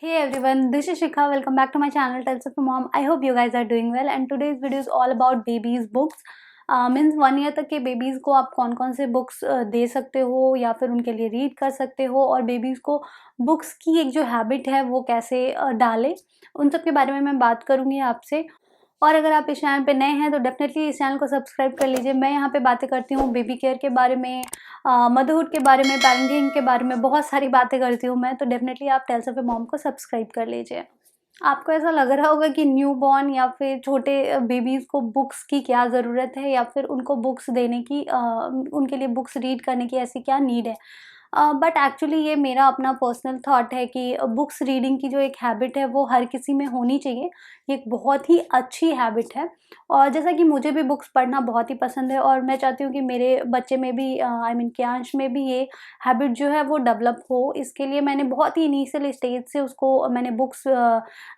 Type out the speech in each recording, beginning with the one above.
Hey everyone, this is Shikha. Welcome back to my channel Tales of a Mom. I hope you guys are doing well and today's video is all about babies books. Means 1 year तक के babies को आप कौन कौन से books दे सकते हो या फिर उनके लिए रीड कर सकते हो और बेबीज़ को बुक्स की एक जो हैबिट है वो कैसे डालें, उन सब के बारे में मैं बात करूँगी आपसे। और अगर आप इस चैनल पे नए हैं तो डेफ़िनेटली इस चैनल को सब्सक्राइब कर लीजिए। मैं यहाँ पे बातें करती हूँ बेबी केयर के बारे में, मदरहुड के बारे में, पेरेंटिंग के बारे में, बहुत सारी बातें करती हूँ मैं, तो डेफ़िनेटली आप टेल्स ऑफ ए मॉम को सब्सक्राइब कर लीजिए। आपको ऐसा लग रहा होगा कि न्यूबॉर्न या फिर छोटे बेबीज़ को बुक्स की क्या ज़रूरत है या फिर उनको बुक्स देने की उनके लिए बुक्स रीड करने की ऐसी क्या नीड है। बट एक्चुअली ये मेरा अपना पर्सनल थॉट है कि बुक्स रीडिंग की जो एक हैबिट है वो हर किसी में होनी चाहिए। ये एक बहुत ही अच्छी हैबिट है और जैसा कि मुझे भी बुक्स पढ़ना बहुत ही पसंद है और मैं चाहती हूँ कि मेरे बच्चे में भी आई मीन कियांश में भी ये हैबिट जो है वो डेवलप हो। इसके लिए मैंने बहुत ही इनिशियल स्टेज से उसको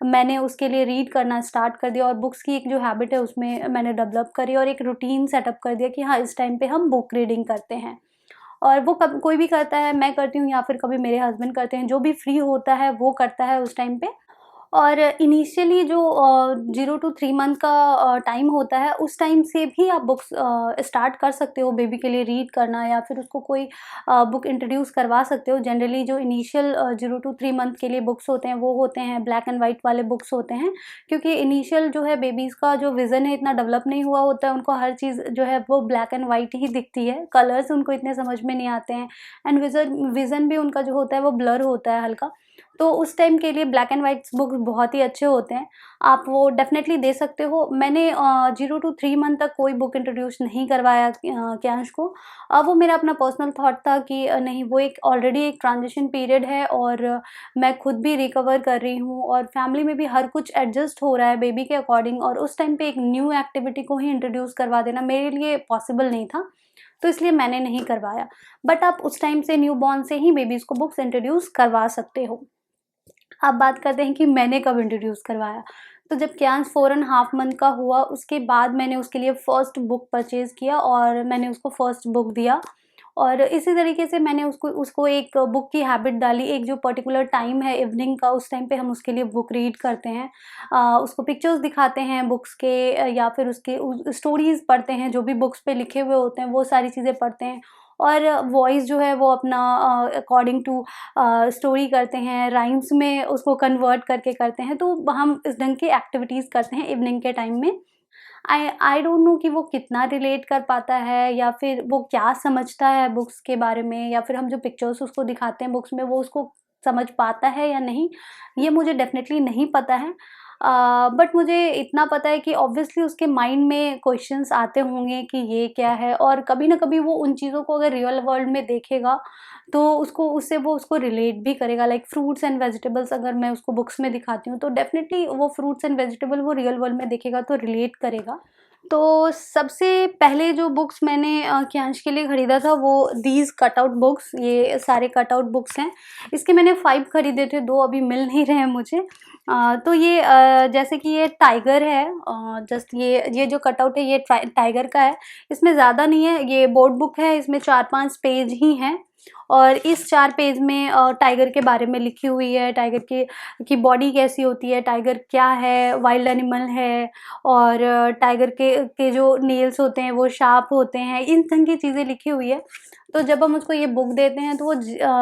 मैंने उसके लिए रीड करना स्टार्ट कर दिया और बुक्स की एक जो हैबिट है उसमें मैंने डेवलप करी और एक रूटीन सेटअप कर दिया कि हाँ, इस टाइम पे हम बुक रीडिंग करते हैं। और वो कब कोई भी करता है, मैं करती हूँ या फिर कभी मेरे हस्बैंड करते हैं, जो भी फ्री होता है वो करता है उस टाइम पे। और इनिशियली जो 0 टू 3 मंथ का टाइम होता है, उस टाइम से भी आप बुक्स स्टार्ट कर सकते हो बेबी के लिए रीड करना या फिर उसको कोई बुक इंट्रोड्यूस करवा सकते हो। जनरली जो इनिशियल 0 टू 3 मंथ के लिए बुक्स होते हैं वो होते हैं ब्लैक एंड वाइट वाले बुक्स होते हैं, क्योंकि इनिशियल जो है बेबीज़ का जो विज़न है इतना डेवलप नहीं हुआ होता है, उनको हर चीज़ जो है वो ब्लैक एंड वाइट ही दिखती है, कलर्स उनको इतने समझ में नहीं आते हैं एंड विज़न भी उनका जो होता है वो ब्लर होता है हल्का। तो उस टाइम के लिए ब्लैक एंड वाइट बुक्स बहुत ही अच्छे होते हैं, आप वो डेफ़िनेटली दे सकते हो। मैंने 0 टू 3 मंथ तक कोई बुक इंट्रोड्यूस नहीं करवाया कियांश को। वो मेरा अपना पर्सनल थॉट था कि नहीं, वो एक ऑलरेडी एक ट्रांजिशन पीरियड है और मैं खुद भी रिकवर कर रही हूँ और फैमिली में भी हर कुछ एडजस्ट हो रहा है बेबी के अकॉर्डिंग, और उस टाइम पे एक न्यू एक्टिविटी को ही इंट्रोड्यूस करवा देना मेरे लिए पॉसिबल नहीं था, तो इसलिए मैंने नहीं करवाया। बट आप उस टाइम से न्यूबॉर्न से ही बेबीज़ को बुक्स इंट्रोड्यूस करवा सकते हो। अब बात करते हैं कि मैंने कब इंट्रोड्यूस करवाया। तो जब कियांश 4 एंड हाफ मंथ का हुआ उसके बाद मैंने उसके लिए फर्स्ट बुक परचेज़ किया और मैंने उसको फर्स्ट बुक दिया। और इसी तरीके से मैंने उसको उसको एक बुक की हैबिट डाली। एक जो पर्टिकुलर टाइम है इवनिंग का, उस टाइम पे हम उसके लिए बुक रीड करते हैं। उसको पिक्चर्स दिखाते हैं बुक्स के, या फिर उसके स्टोरीज़ पढ़ते हैं, जो भी बुक्स पे लिखे हुए होते हैं वो सारी चीज़ें पढ़ते हैं। और वॉइस जो है वो अपना अकॉर्डिंग टू स्टोरी करते हैं, राइम्स में उसको कन्वर्ट करके करते हैं। तो हम इस ढंग की एक्टिविटीज़ करते हैं इवनिंग के टाइम में। आई डोंट नो कि वो कितना रिलेट कर पाता है या फिर वो क्या समझता है बुक्स के बारे में, या फिर हम जो पिक्चर्स उसको दिखाते हैं बुक्स में वो उसको समझ पाता है या नहीं, ये मुझे डेफ़िनेटली नहीं पता है। बट मुझे इतना पता है कि ऑब्वियसली उसके माइंड में क्वेश्चंस आते होंगे कि ये क्या है, और कभी ना कभी वो उन चीज़ों को अगर रियल वर्ल्ड में देखेगा तो वो उसको रिलेट भी करेगा। लाइक फ्रूट्स एंड वेजिटेबल्स अगर मैं उसको बुक्स में दिखाती हूँ तो डेफ़िनेटली वो फ्रूट्स एंड वेजिटेबल वो रियल वर्ल्ड में देखेगा तो रिलेट करेगा। तो सबसे पहले जो बुक्स मैंने कियांश के लिए खरीदा था वो दीज़ कटआउट बुक्स, ये सारे कटआउट बुक्स हैं। इसके मैंने 5 खरीदे थे, 2 अभी मिल नहीं रहे हैं मुझे। तो ये जैसे कि ये टाइगर है, जस्ट ये जो कटआउट है ये टाइगर का है। इसमें ज़्यादा नहीं है, ये बोर्ड बुक है, इसमें 4-5 पेज ही हैं और इस 4 पेज में टाइगर के बारे में लिखी हुई है, टाइगर की बॉडी कैसी होती है, टाइगर क्या है, वाइल्ड एनिमल है, और टाइगर के जो नेल्स होते हैं वो शार्प होते हैं, इन तरह की चीज़ें लिखी हुई है। तो जब हम उसको ये बुक देते हैं तो वो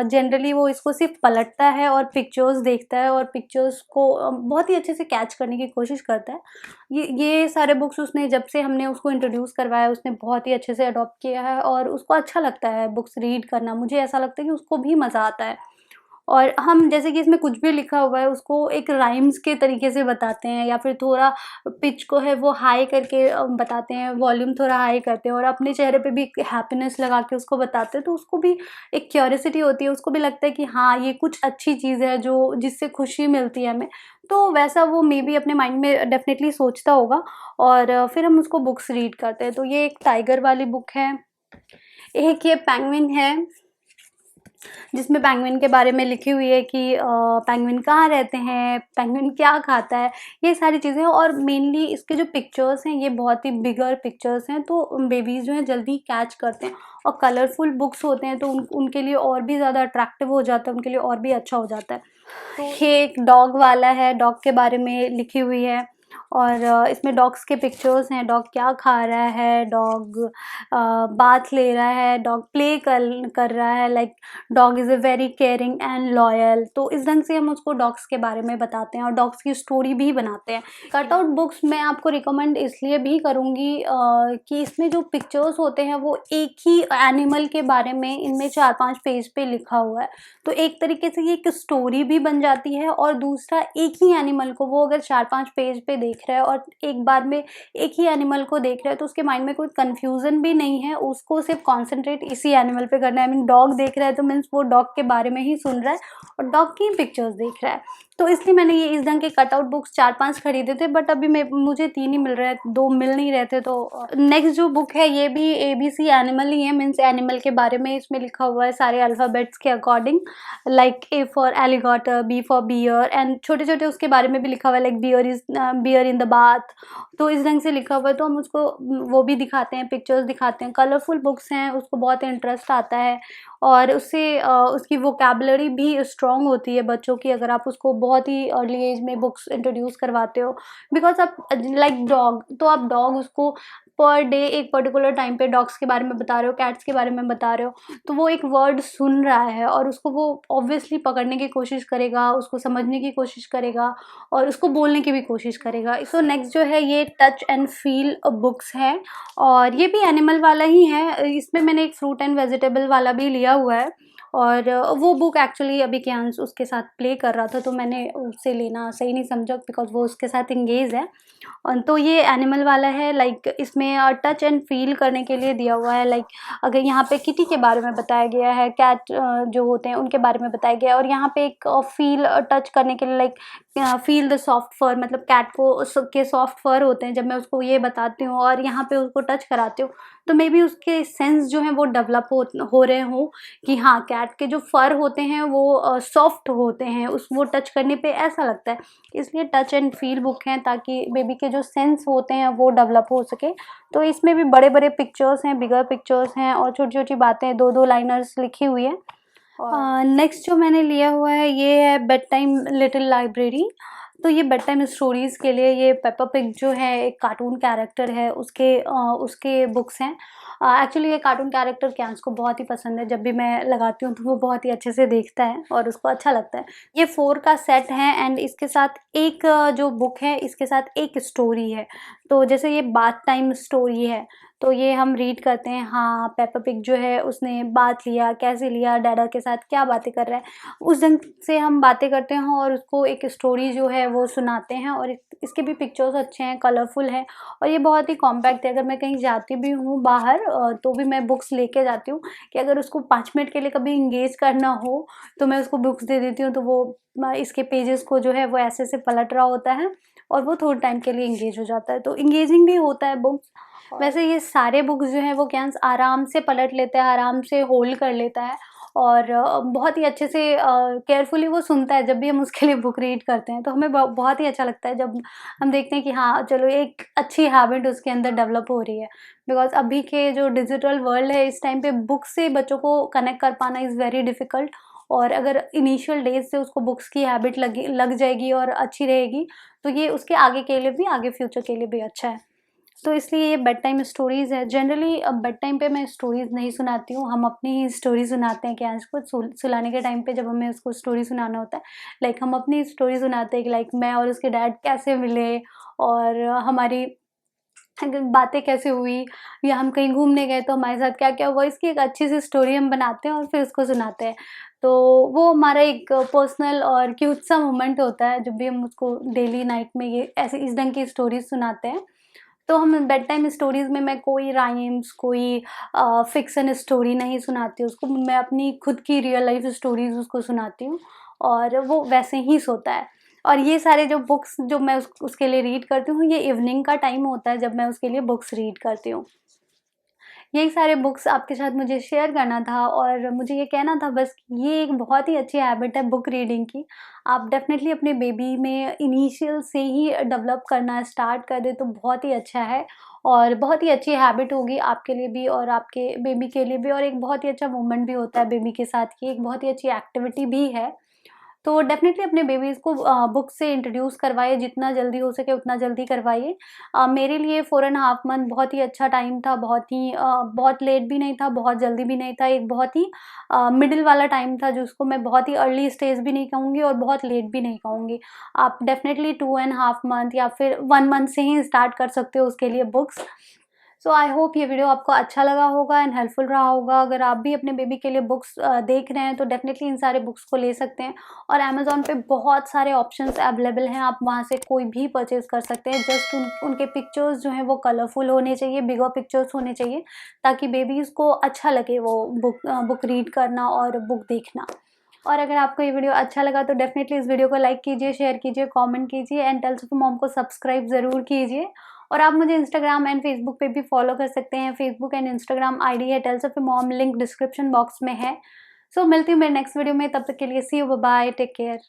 जनरली वो इसको सिर्फ पलटता है और पिक्चर्स देखता है और पिक्चर्स को बहुत ही अच्छे से कैच करने की कोशिश करता है। ये सारे बुक्स उसने जब से हमने उसको इंट्रोड्यूस करवाया उसने बहुत ही अच्छे से अडॉप्ट किया है और उसको अच्छा लगता है बुक्स रीड करना। मुझे ऐसा लगता है कि उसको भी मज़ा आता है। और हम जैसे कि इसमें कुछ भी लिखा हुआ है उसको एक राइम्स के तरीके से बताते हैं, या फिर थोड़ा पिच को है वो हाई करके बताते हैं, वॉल्यूम थोड़ा हाई करते हैं और अपने चेहरे पे भी हैप्पीनेस लगा के उसको बताते हैं, तो उसको भी एक क्यूरियोसिटी होती है, उसको भी लगता है कि हाँ, ये कुछ अच्छी चीज़ है जो जिससे खुशी मिलती है हमें। तो वैसा वो मे बी अपने माइंड में डेफ़िनेटली सोचता होगा और फिर हम उसको बुक्स रीड करते हैं। तो ये एक टाइगर वाली बुक है। एक ये पेंगुइन है जिसमें पेंगुइन के बारे में लिखी हुई है कि पेंगुइन कहाँ रहते हैं, पेंगुइन क्या खाता है, ये सारी चीज़ें। और मेनली इसके जो पिक्चर्स हैं ये बहुत ही बिगर पिक्चर्स हैं, तो बेबीज़ जो हैं जल्दी कैच करते हैं, और कलरफुल बुक्स होते हैं तो उनके लिए और भी ज़्यादा अट्रैक्टिव हो जाता है, उनके लिए और भी अच्छा हो जाता है। तो ये एक डॉग वाला है, डॉग के बारे में लिखी हुई है और इसमें डॉग्स के पिक्चर्स हैं, डॉग क्या खा रहा है, डॉग बाथ ले रहा है, डॉग प्ले कर रहा है, like dog is a very caring and loyal. तो इस ढंग से हम उसको डॉग्स के बारे में बताते हैं और डॉग्स की स्टोरी भी बनाते हैं। कट आउट बुक्स मैं आपको रिकमेंड इसलिए भी करूँगी कि इसमें जो पिक्चर्स होते हैं वो एक ही एनिमल के बारे में इनमें 4-5 पेज पे लिखा हुआ है। तो एक तरीके से ये एक स्टोरी भी बन जाती है और दूसरा एक ही एनिमल को वो अगर 4-5 पेज पे देख रहा है और एक बार में एक ही एनिमल को देख रहा है तो उसके माइंड में कोई कन्फ्यूज़न भी नहीं है, उसको सिर्फ कॉन्संट्रेट इसी एनिमल पे करना है। आई मीन डॉग देख रहा है तो मीन्स वो डॉग के बारे में ही सुन रहा है और डॉग की पिक्चर्स देख रहा है। तो इसलिए मैंने ये इस ढंग के कटआउट बुक्स 4-5 खरीदे थे, बट अभी मुझे 3 ही मिल रहे हैं, 2 मिल नहीं रहे थे। तो नेक्स्ट जो बुक है ये भी एबीसी एनिमल ही है, मीन्स एनिमल के बारे में इसमें लिखा हुआ है सारे अल्फ़ाबेट्स के according, like A for alligator, B for bear and छोटे-छोटे उसके बारे में भी लिखा हुआ है, like bear in the bath. तो इस ढंग से लिखा हुआ है तो हम उसको वो भी दिखाते हैं, पिक्चर्स दिखाते हैं, कलरफुल बुक्स हैं, उसको बहुत इंटरेस्ट आता है और उससे उसकी वोकैबुलरी भी स्ट्रॉन्ग होती है बच्चों की, अगर आप उसको बहुत ही अर्ली एज में बुक्स इंट्रोड्यूस करवाते हो। बिकॉज़ आप लाइक डॉग, तो आप डॉग उसको पर डे एक पर्टिकुलर टाइम पे डॉग्स के बारे में बता रहे हो, कैट्स के बारे में बता रहे हो, तो वो एक वर्ड सुन रहा है और उसको वो ऑब्वियसली पकड़ने की कोशिश करेगा, उसको समझने की कोशिश करेगा और उसको बोलने की भी कोशिश करेगा। सो नेक्स्ट जो है ये टच एंड फ़ील बुक्स है और ये भी एनिमल वाला ही है। इसमें मैंने एक फ्रूट एंड वेजिटेबल वाला भी लिया हुआ है और वो बुक एक्चुअली अभी कियांश उसके साथ प्ले कर रहा था तो मैंने उससे लेना सही नहीं समझा बिकॉज़ वो उसके साथ एंगेज है। तो ये एनिमल वाला है, लाइक इसमें टच एंड फ़ील करने के लिए दिया हुआ है, लाइक अगर यहाँ पे किटी के बारे में बताया गया है, कैट जो होते हैं उनके बारे में बताया गया है और यहाँ पे एक फ़ील टच करने के लिए, लाइक फ़ील द सॉफ्ट फर, मतलब कैट को के सॉफ्ट फर होते हैं। जब मैं उसको ये बताती हूँ और यहाँ पे उसको टच कराती हूँ तो मे बी उसके सेंस जो हैं वो डेवलप हो रहे हों कि हाँ, कैट के जो फर होते हैं वो सॉफ्ट होते हैं, उस वो टच करने पे ऐसा लगता है। इसलिए टच एंड फ़ील बुक हैं ताकि बेबी के जो सेंस होते हैं वो डेवलप हो सके। तो इसमें भी बड़े-बड़े पिक्चर्स हैं, बिगर पिक्चर्स हैं और छोटी-छोटी बातें 2-2 लाइनर्स लिखी हुई हैं। नेक्स्ट जो मैंने लिया हुआ है ये है बेड टाइम लिटिल लाइब्रेरी। तो ये बेड टाइम स्टोरीज़ के लिए ये पेप्पा पिग जो है एक कार्टून कैरेक्टर है, उसके बुक्स हैं। एक्चुअली ये कार्टून कैरेक्टर कियांश को बहुत ही पसंद है, जब भी मैं लगाती हूँ तो वो बहुत ही अच्छे से देखता है और उसको अच्छा लगता है। ये 4 का सेट है एंड इसके साथ एक जो बुक है इसके साथ एक स्टोरी है। तो जैसे ये बाथ टाइम स्टोरी है तो ये हम रीड करते हैं, हाँ, पेप्पा पिग जो है उसने बाथ लिया, कैसे लिया, डैडा के साथ क्या बातें कर रहा है, उस ढंग से हम बातें करते हैं और उसको एक स्टोरी जो है वो सुनाते हैं। और इसके भी पिक्चर्स अच्छे हैं, कलरफुल हैं और ये बहुत ही कॉम्पैक्ट है। अगर मैं कहीं जाती भी हूँ बाहर तो भी मैं बुक्स लेके जाती हूँ कि अगर उसको 5 मिनट के लिए कभी एंगेज करना हो तो मैं उसको बुक्स दे देती हूँ, तो वो इसके पेजेस को जो है वो ऐसे पलट रहा होता है और वो थोड़े टाइम के लिए एंगेज हो जाता है, तो एंगेजिंग भी होता है बुक्स। वैसे ये सारे बुक्स जो हैं वो कियांश आराम से पलट लेता है, आराम से होल्ड कर लेता है और बहुत ही अच्छे से केयरफुली वो सुनता है जब भी हम उसके लिए बुक रीड करते हैं। तो हमें बहुत ही अच्छा लगता है जब हम देखते हैं कि हाँ, चलो एक अच्छी हैबिट उसके अंदर डेवलप हो रही है। बिकॉज़ अभी के जो डिजिटल वर्ल्ड है इस टाइम पे बुक से बच्चों को कनेक्ट कर पाना इज़ वेरी डिफ़िकल्ट और अगर इनिशियल डेज़ से उसको बुक्स की हैबिट लग जाएगी और अच्छी रहेगी तो ये उसके आगे के लिए भी, आगे फ्यूचर के लिए भी अच्छा है। तो इसलिए ये बेड टाइम स्टोरीज़ है। जनरली बेड टाइम पे मैं स्टोरीज़ नहीं सुनाती हूँ, हम अपनी ही स्टोरी सुनाते हैं कियांश को। सुलाने के टाइम पे जब हमें उसको स्टोरी सुनाना होता है, लाइक हम अपनी स्टोरी सुनाते हैं कि लाइक मैं और उसके डैड कैसे मिले और हमारी बातें कैसे हुई या हम कहीं घूमने गए तो हमारे साथ क्या-क्या हुआ, इसकी एक अच्छी सी स्टोरी हम बनाते हैं और फिर उसको सुनाते हैं। तो वो हमारा एक पर्सनल और क्यूट सा मोमेंट होता है जब भी हम उसको डेली नाइट में ये ऐसे इस ढंग की स्टोरीज़ सुनाते हैं। तो हम बेड टाइम स्टोरीज़ में मैं कोई राइम्स, कोई फ़िक्शन स्टोरी नहीं सुनाती हूँ उसको, मैं अपनी खुद की रियल लाइफ़ स्टोरीज़ उसको सुनाती हूँ और वो वैसे ही सोता है। और ये सारे जो बुक्स जो मैं उसके लिए रीड करती हूँ, ये इवनिंग का टाइम होता है जब मैं उसके लिए बुक्स रीड करती हूँ। यही सारे बुक्स आपके साथ मुझे शेयर करना था और मुझे ये कहना था बस कि ये एक बहुत ही अच्छी हैबिट है बुक रीडिंग की। आप डेफ़िनेटली अपने बेबी में इनिशियल से ही डेवलप करना स्टार्ट कर दें तो बहुत ही अच्छा है और बहुत ही अच्छी हैबिट होगी आपके लिए भी और आपके बेबी के लिए भी और एक बहुत ही अच्छा मोमेंट भी होता है बेबी के साथ की, एक बहुत ही अच्छी एक्टिविटी भी है। तो डेफ़िनेटली अपने बेबीज़ को बुक से इंट्रोड्यूस करवाइए, जितना जल्दी हो सके उतना जल्दी करवाइए। मेरे लिए 4 एंड हाफ मंथ बहुत ही अच्छा टाइम था, बहुत लेट भी नहीं था, बहुत जल्दी भी नहीं था, एक बहुत ही मिडल वाला टाइम था, जिसको मैं बहुत ही अर्ली स्टेज भी नहीं कहूँगी और बहुत लेट भी नहीं कहूँगी। आप डेफ़िनेटली 2 एंड हाफ मंथ या फिर 1 मंथ से ही स्टार्ट कर सकते हो उसके लिए बुक्स। सो आई होप ये वीडियो आपको अच्छा लगा होगा एंड हेल्पफुल रहा होगा। अगर आप भी अपने बेबी के लिए बुक्स देख रहे हैं तो डेफ़िनेटली इन सारे बुक्स को ले सकते हैं और अमेज़न पे बहुत सारे ऑप्शंस अवेलेबल हैं, आप वहाँ से कोई भी परचेज़ कर सकते हैं। जस्ट उनके पिक्चर्स जो हैं वो कलरफुल होने चाहिए, बिगर पिक्चर्स होने चाहिए, ताकि बेबीज़ को अच्छा लगे वो बुक रीड करना और बुक देखना। और अगर आपको ये वीडियो अच्छा लगा तो डेफ़िनेटली इस वीडियो को लाइक कीजिए, शेयर कीजिए, कमेंट कीजिए एंड टेल्स ऑफ मॉम को सब्सक्राइब ज़रूर कीजिए। और आप मुझे इंस्टाग्राम एंड फेसबुक पे भी फॉलो कर सकते हैं। फेसबुक एंड इंस्टाग्राम आईडी है Tales of Mom, link description box में है। सो मिलती हूँ मेरे नेक्स्ट वीडियो में, तब तक के लिए see you, bye bye, take care.